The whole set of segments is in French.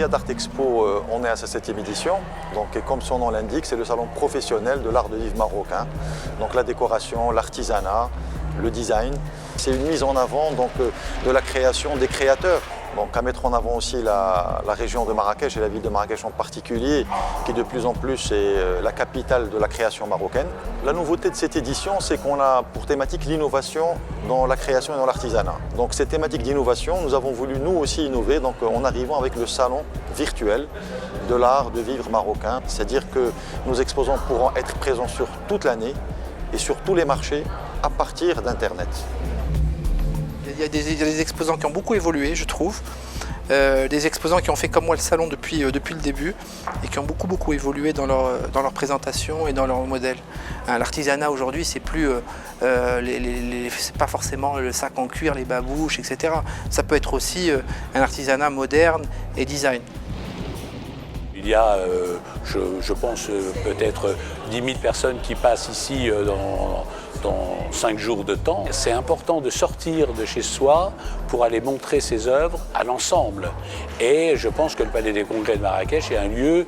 Riyad Art Expo, on est à sa 7e édition. Donc, et comme son nom l'indique, c'est le salon professionnel de l'art de vivre marocain. Donc la décoration, l'artisanat, le design. C'est une mise en avant donc, de la création des créateurs. Donc à mettre en avant aussi la région de Marrakech et la ville de Marrakech en particulier, qui de plus en plus est la capitale de la création marocaine. La nouveauté de cette édition, c'est qu'on a pour thématique l'innovation dans la création et dans l'artisanat. Donc cette thématique d'innovation, nous avons voulu nous aussi innover donc, en arrivant avec le salon virtuel de l'art de vivre marocain. C'est-à-dire que nos exposants pourront être présents sur toute l'année et sur tous les marchés à partir d'Internet. Il y a des exposants qui ont beaucoup évolué, je trouve. Des exposants qui ont fait comme moi le salon depuis le début et qui ont beaucoup évolué dans leur présentation et dans leur modèle. L'artisanat aujourd'hui, c'est plus, c'est pas forcément le sac en cuir, les babouches, etc. Ça peut être aussi un artisanat moderne et design. Il y a, je pense, peut-être 10 000 personnes qui passent ici dans 5 jours de temps. C'est important de sortir de chez soi pour aller montrer ses œuvres à l'ensemble. Et je pense que le Palais des Congrès de Marrakech est un lieu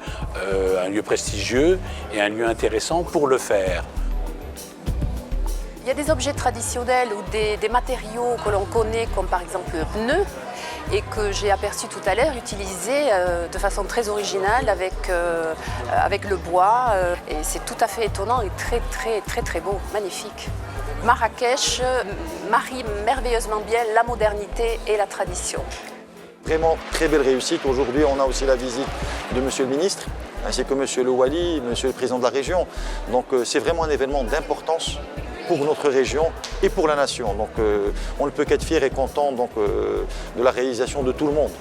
prestigieux et un lieu intéressant pour le faire. Il y a des objets traditionnels ou des matériaux que l'on connaît, comme par exemple le pneu, et que j'ai aperçu tout à l'heure utilisé de façon très originale avec le bois. Et c'est tout à fait étonnant et très beau, magnifique. Marrakech marie merveilleusement bien la modernité et la tradition. Vraiment très belle réussite. Aujourd'hui, on a aussi la visite de Monsieur le ministre, ainsi que Monsieur le Wali, Monsieur le président de la région. Donc c'est vraiment un événement d'importance pour notre région et pour la nation. Donc on ne peut qu'être fier et content donc, de la réalisation de tout le monde.